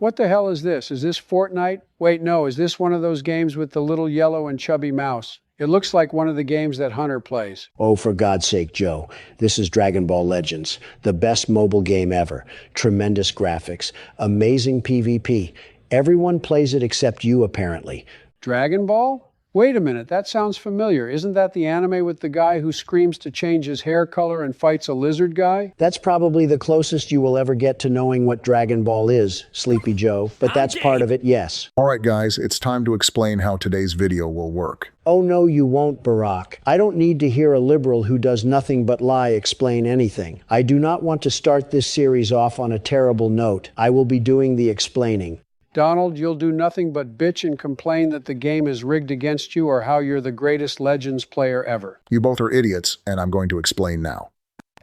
What the hell is this? Is this Fortnite? Wait, no, is this one of those games with the little yellow and chubby mouse? It looks like one of the games that Hunter plays. Oh, for God's sake, Joe. This is Dragon Ball Legends, the best mobile game ever. Tremendous graphics, amazing PvP. Everyone plays it except you, apparently. Dragon Ball? Wait a minute, that sounds familiar. Isn't that the anime with the guy who screams to change his hair color and fights a lizard guy? That's probably the closest you will ever get to knowing what Dragon Ball is, Sleepy Joe. But that's part of it, yes. Alright guys, it's time to explain how today's video will work. Oh no, you won't, Barack. I don't need to hear a liberal who does nothing but lie explain anything. I do not want to start this series off on a terrible note. I will be doing the explaining. Donald, you'll do nothing but bitch and complain that the game is rigged against you or how you're the greatest Legends player ever. You both are idiots, and I'm going to explain now.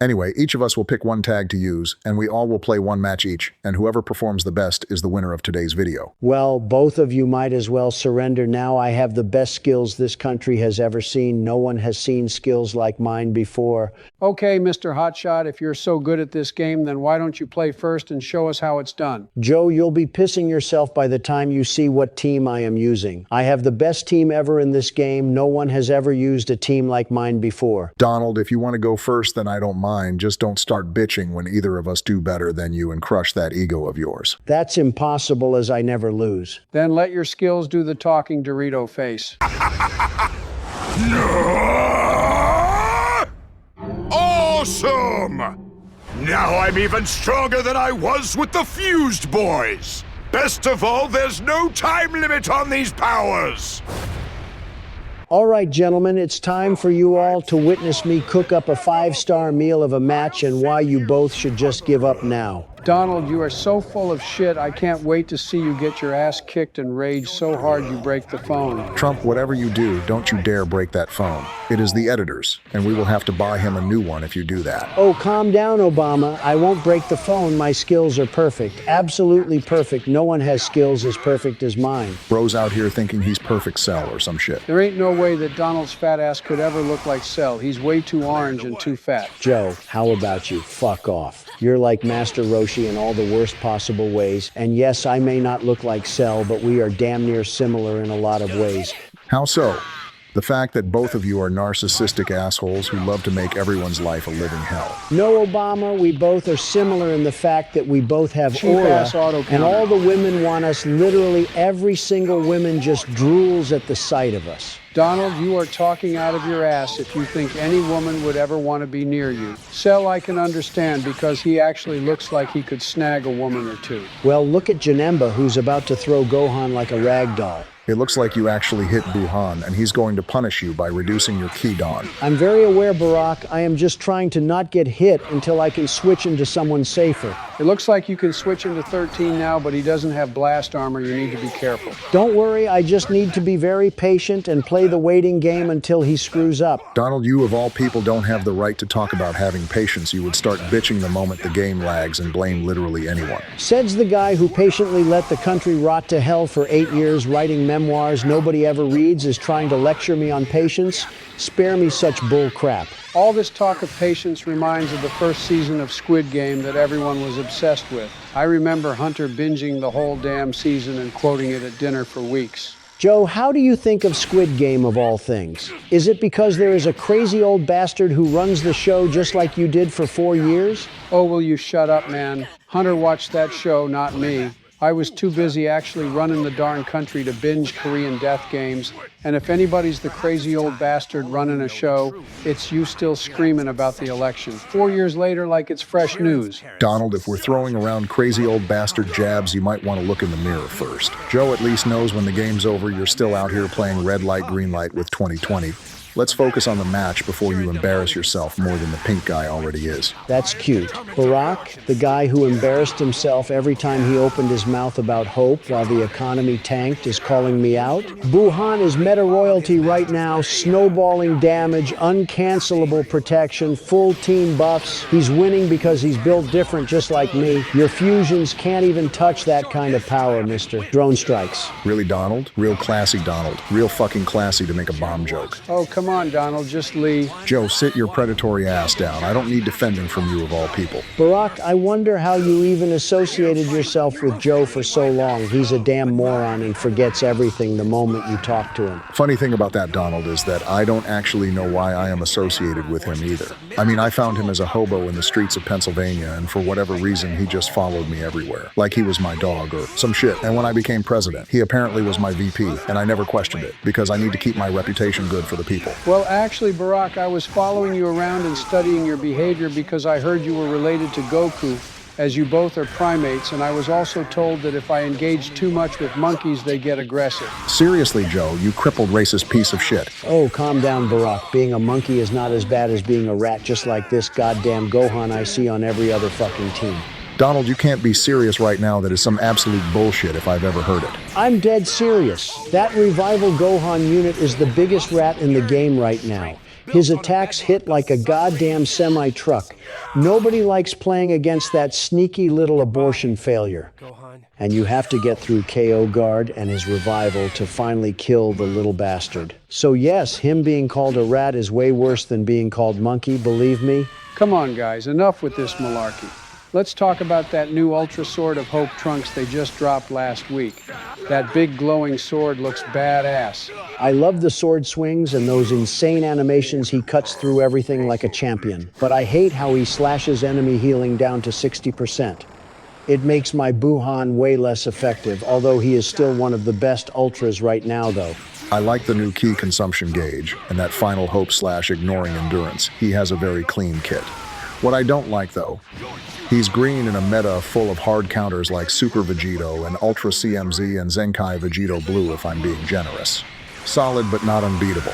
Anyway, each of us will pick one tag to use, and we all will play one match each, and whoever performs the best is the winner of today's video. Well, both of you might as well surrender now. I have the best skills this country has ever seen. No one has seen skills like mine before. Okay, Mr. Hotshot, if you're so good at this game, then why don't you play first and show us how it's done? Joe, you'll be pissing yourself by the time you see what team I am using. I have the best team ever in this game. No one has ever used a team like mine before. Donald, if you want to go first, then I don't mind. Just don't start bitching when either of us do better than you and crush that ego of yours. That's impossible, as I never lose. Then let your skills do the talking, Dorito face. Awesome! Now I'm even stronger than I was with the Fused Boys! Best of all, there's no time limit on these powers! All right, gentlemen, it's time for you all to witness me cook up a 5-star meal of a match and why you both should just give up now. Donald, you are so full of shit, I can't wait to see you get your ass kicked and rage so hard you break the phone. Trump, whatever you do, don't you dare break that phone. It is the editor's, and we will have to buy him a new one if you do that. Oh, calm down, Obama. I won't break the phone. My skills are perfect. Absolutely perfect. No one has skills as perfect as mine. Bro's out here thinking he's perfect Cell or some shit. There ain't no way that Donald's fat ass could ever look like Cell. He's way too orange and too fat. Joe, how about you? Fuck off. You're like Master Roshi in all the worst possible ways. And yes, I may not look like Cell, but we are damn near similar in a lot of ways. How so? The fact that both of you are narcissistic assholes who love to make everyone's life a living hell. No, Obama, we both are similar in the fact that we both have aura, and all the women want us. Literally every single woman just drools at the sight of us. Donald, you are talking out of your ass if you think any woman would ever want to be near you. Cell I can understand because he actually looks like he could snag a woman or two. Well, look at Janemba, who's about to throw Gohan like a rag doll. It looks like you actually hit Buhan, and he's going to punish you by reducing your ki don. I'm very aware, Barack. I am just trying to not get hit until I can switch into someone safer. It looks like you can switch into 13 now, but he doesn't have blast armor. You need to be careful. Don't worry, I just need to be very patient and play the waiting game until he screws up. Donald, you of all people don't have the right to talk about having patience. You would start bitching the moment the game lags and blame literally anyone. Says the guy who patiently let the country rot to hell for 8 years writing memoirs nobody ever reads is trying to lecture me on patience. Spare me such bull crap. All this talk of patience reminds of the first season of Squid Game that everyone was obsessed with. I remember Hunter binging the whole damn season and quoting it at dinner for weeks. Joe, how do you think of Squid Game of all things? Is it because there is a crazy old bastard who runs the show just like you did for 4 years? Oh, will you shut up, man? Hunter watched that show, not me. I was too busy actually running the darn country to binge Korean death games, and if anybody's the crazy old bastard running a show, it's you still screaming about the election. 4 years later, like it's fresh news. Donald, if we're throwing around crazy old bastard jabs, you might want to look in the mirror first. Joe at least knows when the game's over, you're still out here playing red light, green light with 2020. Let's focus on the match before you embarrass yourself more than the pink guy already is. That's cute. Barack, the guy who embarrassed himself every time he opened his mouth about hope while the economy tanked, is calling me out. Buhan is meta royalty right now, snowballing damage, uncancelable protection, full team buffs. He's winning because he's built different just like me. Your fusions can't even touch that kind of power, mister. Drone strikes. Really, Donald? Real classy, Donald. Real fucking classy to make a bomb joke. Oh, come come on, Donald, just Lee. Joe, sit your predatory ass down. I don't need defending from you of all people. Barack, I wonder how you even associated yourself with Joe for so long. He's a damn moron and forgets everything the moment you talk to him. Funny thing about that, Donald, is that I don't actually know why I am associated with him either. I mean, I found him as a hobo in the streets of Pennsylvania, and for whatever reason, he just followed me everywhere, like he was my dog or some shit. And when I became president, he apparently was my VP, and I never questioned it, because I need to keep my reputation good for the people. Well, actually, Barack, I was following you around and studying your behavior because I heard you were related to Goku, as you both are primates, and I was also told that if I engage too much with monkeys, they get aggressive. Seriously, Joe, you crippled racist piece of shit. Oh, calm down, Barack. Being a monkey is not as bad as being a rat, just like this goddamn Gohan I see on every other fucking team. Donald, you can't be serious right now. That is some absolute bullshit if I've ever heard it. I'm dead serious. That Revival Gohan unit is the biggest rat in the game right now. His attacks hit like a goddamn semi-truck. Nobody likes playing against that sneaky little abortion failure. And you have to get through KO Guard and his Revival to finally kill the little bastard. So yes, him being called a rat is way worse than being called monkey, believe me. Come on, guys, enough with this malarkey. Let's talk about that new Ultra Sword of Hope trunks they just dropped last week. That big glowing sword looks badass. I love the sword swings and those insane animations. He cuts through everything like a champion. But I hate how he slashes enemy healing down to 60%. It makes my Buhan way less effective, although he is still one of the best Ultras right now, though. I like the new key consumption gauge and that final hope / ignoring endurance. He has a very clean kit. What I don't like, though, he's green in a meta full of hard counters like Super Vegito and Ultra CMZ and Zenkai Vegito Blue, if I'm being generous. Solid but not unbeatable.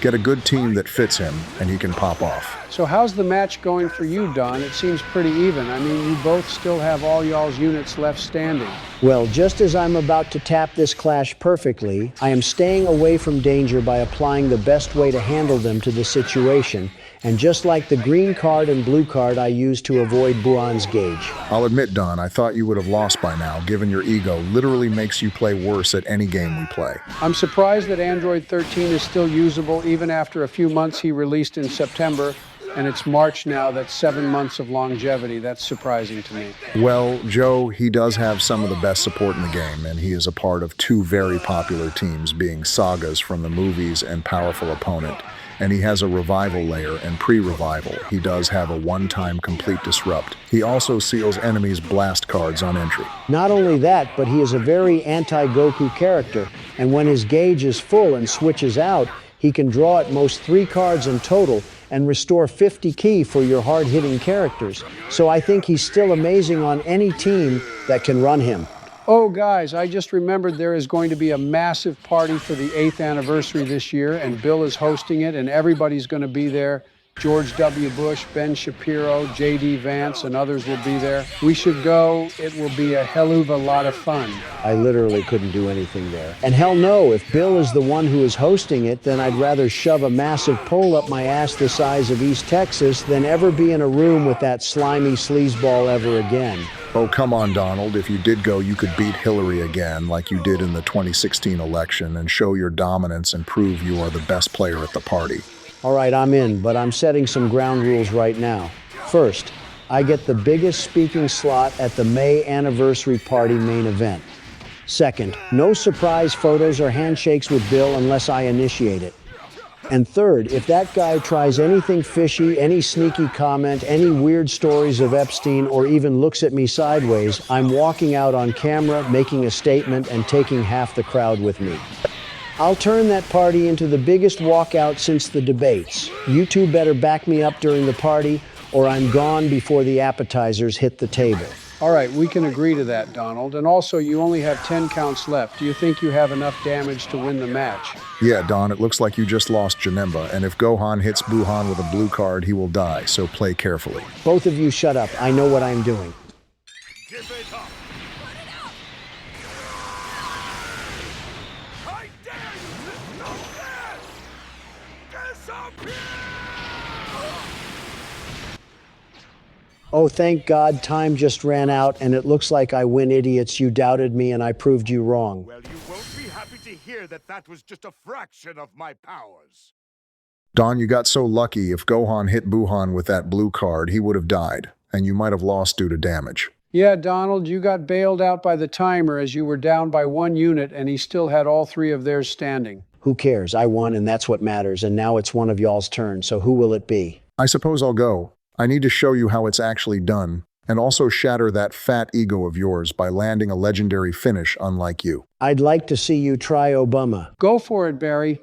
Get a good team that fits him, and he can pop off. So how's the match going for you, Don? It seems pretty even. I mean, you both still have all y'all's units left standing. Well, just as I'm about to tap this clash perfectly, I am staying away from danger by applying the best way to handle them to the situation, and just like the green card and blue card I use to avoid Buhan's gauge. I'll admit, Don, I thought you would have lost by now, given your ego literally makes you play worse at any game we play. I'm surprised that Android 13 is still usable even after a few months he released in September, and it's March now. That's 7 months of longevity. That's surprising to me. Well, Joe, he does have some of the best support in the game, and he is a part of 2 very popular teams, being Sagas from the movies and Powerful Opponent. And he has a revival layer and pre-revival. He does have a one-time complete disrupt. He also seals enemies' blast cards on entry. Not only that, but he is a very anti-Goku character, and when his gauge is full and switches out, he can draw at most 3 cards in total and restore 50 ki for your hard-hitting characters. So I think he's still amazing on any team that can run him. Oh, guys, I just remembered there is going to be a massive party for the 8th anniversary this year, and Bill is hosting it, and everybody's going to be there. George W. Bush, Ben Shapiro, J.D. Vance, and others will be there. We should go. It will be a hell of a lot of fun. I literally couldn't do anything there. And hell no, if Bill is the one who is hosting it, then I'd rather shove a massive pole up my ass the size of East Texas than ever be in a room with that slimy sleazeball ever again. Oh, come on, Donald. If you did go, you could beat Hillary again, like you did in the 2016 election, and show your dominance and prove you are the best player at the party. All right, I'm in, but I'm setting some ground rules right now. First, I get the biggest speaking slot at the May anniversary party main event. Second, no surprise photos or handshakes with Bill unless I initiate it. And third, if that guy tries anything fishy, any sneaky comment, any weird stories of Epstein, or even looks at me sideways, I'm walking out on camera, making a statement, and taking half the crowd with me. I'll turn that party into the biggest walkout since the debates. You two better back me up during the party, or I'm gone before the appetizers hit the table. All right, we can agree to that, Donald. And also, you only have 10 counts left. Do you think you have enough damage to win the match? Yeah, Don, it looks like you just lost Janemba, and if Gohan hits Buhan with a blue card, he will die, so play carefully. Both of you shut up. I know what I'm doing. Give it up. I dare you! No this! Disappear! Oh, thank God, time just ran out, and it looks like I win, idiots. You doubted me, and I proved you wrong. Well, you won't be happy to hear that that was just a fraction of my powers. Don, you got so lucky. If Gohan hit Buhan with that blue card, he would have died, and you might have lost due to damage. Yeah, Donald, you got bailed out by the timer as you were down by 1 unit and he still had all 3 of theirs standing. Who cares? I won, and that's what matters, and now it's one of y'all's turn, so who will it be? I suppose I'll go. I need to show you how it's actually done, and also shatter that fat ego of yours by landing a legendary finish unlike you. I'd like to see you try Obama. Go for it, Barry.